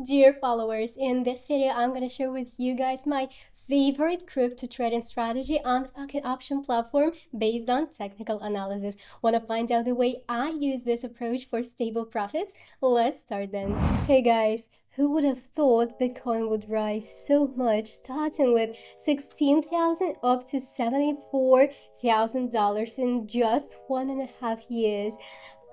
Dear followers, in this video I'm going to share with you guys my favorite crypto trading strategy on the pocket option platform based on technical analysis. Want to find out the way I use this approach for stable profits? Let's start then. Hey guys, who would have thought Bitcoin would rise so much, starting with 16,000 up to $74,000 in just 1.5 years?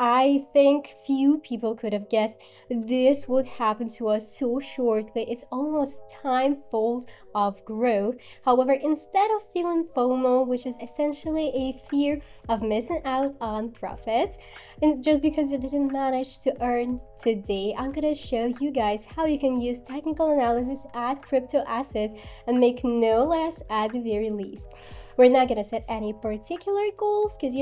I think few people could have guessed this would happen to us so shortly. It's almost timefold of growth. However, instead of feeling FOMO, which is essentially a fear of missing out on profits, and just because you didn't manage to earn today, I'm gonna show you guys how you can use technical analysis at crypto assets and make no less at the very least. We're not gonna set any particular goals because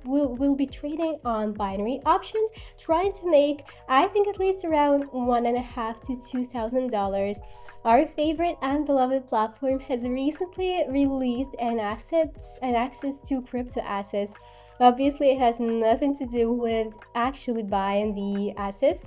we'll be trading on binary options, trying to make, I think, at least around $1.5 to $2,000. Our favorite and beloved platform has recently released an access to crypto assets. Obviously, it has nothing to do with actually buying the assets.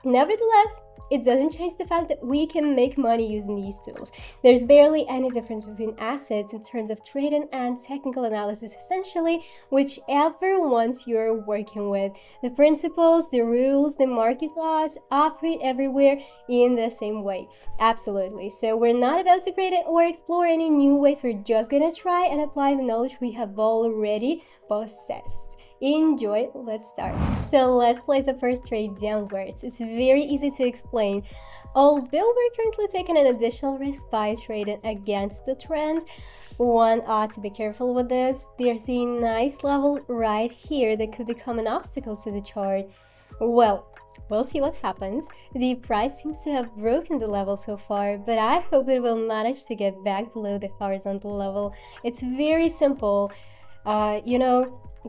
Nevertheless, it doesn't change the fact that we can make money using these tools. There's barely any difference between assets in terms of trading and technical analysis, essentially, whichever ones you're working with. The principles, the rules, the market laws operate everywhere in the same way. Absolutely. So we're not about to create it or explore any new ways. We're just gonna try and apply the knowledge we have already possessed. Enjoy. Let's start. So let's place the first trade downwards. It's very easy to explain. Although we're currently taking an additional risk by trading against the trend, one ought to be careful with this. There's a nice level right here that could become an obstacle to the chart. Well, we'll see what happens. The price seems to have broken the level so far, but I hope it will manage to get back below the horizontal level. It's very simple.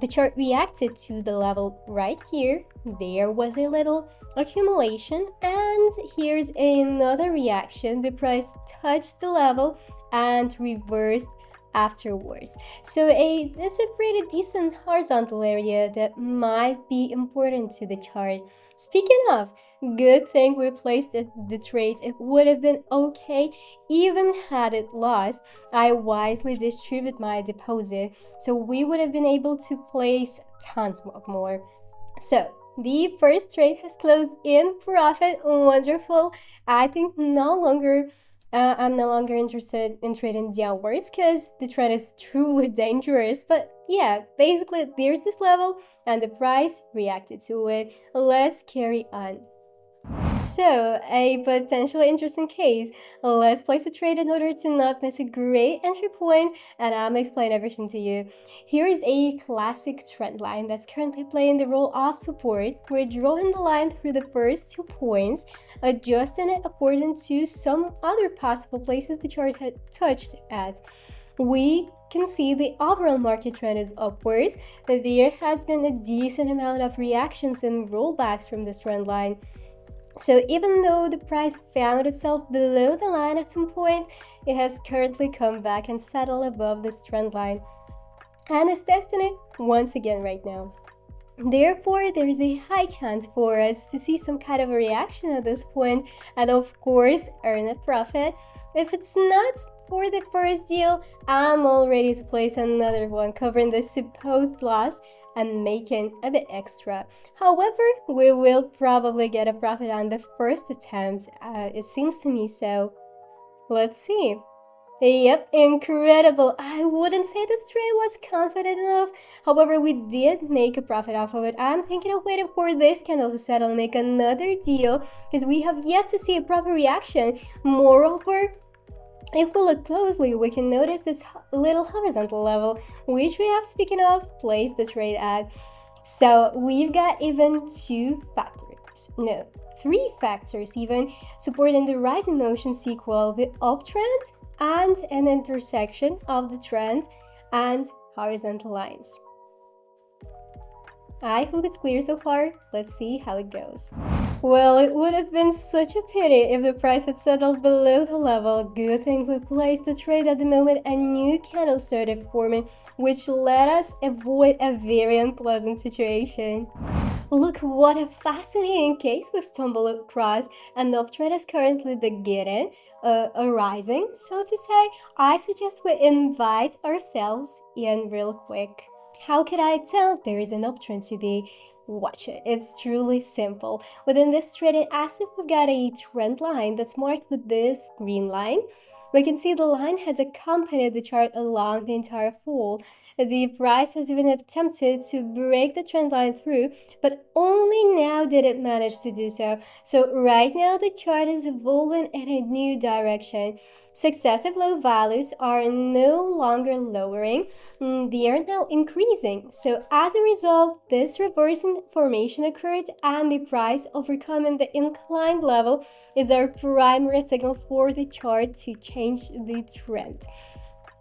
The chart reacted to the level right here. There was a little accumulation, and here's another reaction. The price touched the level and reversed afterwards. So it's a pretty decent horizontal area that might be important to the chart. Speaking of, good thing we placed the trades. It would have been okay even had it lost. I wisely distribute my deposit, so we would have been able to place tons of more. So the first trade has closed in profit. Wonderful. I think I'm no longer interested in trading downwards because the trend is truly dangerous. But yeah, basically there's this level and the price reacted to it. Let's carry on. So, a potentially interesting case. Let's place a trade in order to not miss a great entry point, and I'm gonna explain everything to you. Here is a classic trend line that's currently playing the role of support. We're drawing the line through the first 2 points, adjusting it according to some other possible places the chart had touched at. We can see the overall market trend is upwards. There has been a decent amount of reactions and rollbacks from this trend line. So even though the price found itself below the line at some point, it has currently come back and settled above this trend line and is testing it once again right now. Therefore, there is a high chance for us to see some kind of a reaction at this point and of course earn a profit. If it's not for the first deal, I'm all ready to place another one covering the supposed loss and making a bit extra. However, we will probably get a profit on the first attempt. It seems to me so. Let's see. Yep, incredible. I wouldn't say this trade was confident enough. However, we did make a profit off of it. I'm thinking of waiting for this candle to settle and make another deal because we have yet to see a proper reaction. Moreover, if we look closely, we can notice this little horizontal level, which we have, speaking of, placed the trade at. So we've got even 3 factors even, supporting the rising motion sequel, the uptrend and an intersection of the trend and horizontal lines. I hope it's clear so far. Let's see how it goes. Well, it would have been such a pity if the price had settled below the level. Good thing we placed the trade at the moment a new candle started forming, which let us avoid a very unpleasant situation. Look what a fascinating case we've stumbled across. An uptrend is currently beginning, arising, so to say. I suggest we invite ourselves in real quick. How could I tell there is an uptrend to be? Watch it. It's truly simple. Within this trading asset, we've got a trend line that's marked with this green line. We can see the line has accompanied the chart along the entire fall. The price has even attempted to break the trend line through, but only now did it manage to do so. So right now the chart is evolving in a new direction. Successive low values are no longer lowering, they are now increasing. So as a result, this reverse formation occurred and the price overcoming the inclined level is our primary signal for the chart to change the trend.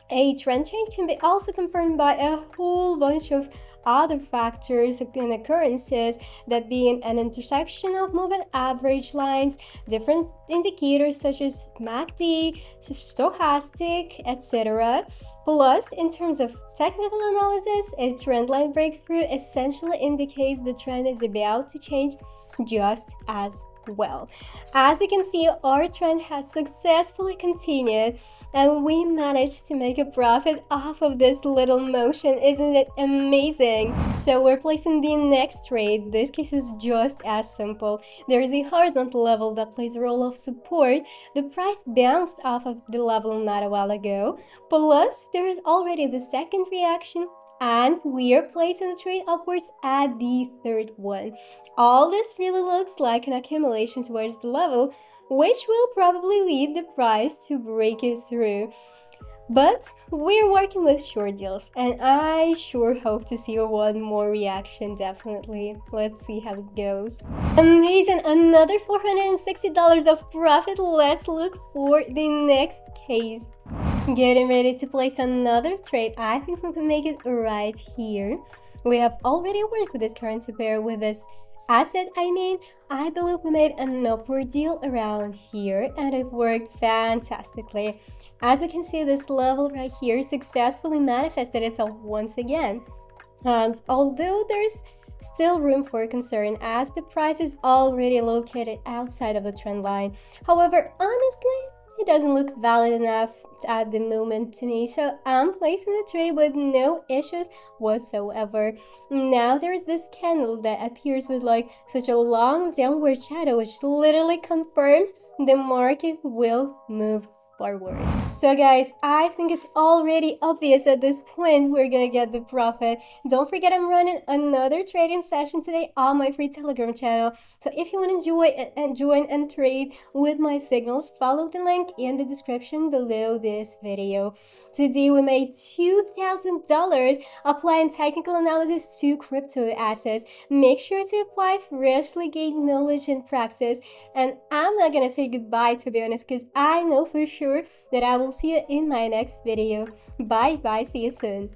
A trend change can be also confirmed by a whole bunch of other factors and occurrences, that being an intersection of moving average lines, different indicators such as MACD, stochastic, etc. Plus, in terms of technical analysis, a trend line breakthrough essentially indicates the trend is about to change just as well. As we can see, our trend has successfully continued and we managed to make a profit off of this little motion. Isn't it amazing? So we're placing the next trade. This case is just as simple. There is a horizontal level that plays a role of support. The price bounced off of the level not a while ago. Plus, there is already the second reaction and we are placing the trade upwards at the third one. All this really looks like an accumulation towards the level, which will probably lead the price to break it through. But we're working with short deals, and I sure hope to see one more reaction, definitely. Let's see how it goes. Amazing, another $460 of profit. Let's look for the next case. Getting ready to place another trade. I think we can make it right here. We have already worked with this currency pair with this asset. I believe we made an upward deal around here and it worked fantastically. As we can see, this level right here successfully manifested itself once again. And although there's still room for concern as the price is already located outside of the trend line, however, honestly, it doesn't look valid enough at the moment to me, so I'm placing the trade with no issues whatsoever. Now there's this candle that appears with like such a long downward shadow, which literally confirms the market will move forward. So guys, I think it's already obvious at this point we're gonna get the profit. Don't forget I'm running another trading session today on my free Telegram channel. So if you want to join and trade with my signals, follow the link in the description below this video. Today we made $2,000 applying technical analysis to crypto assets. Make sure to apply freshly gained knowledge and practice. And I'm not gonna say goodbye, to be honest, because I know for sure that I will see you in my next video. Bye bye, see you soon.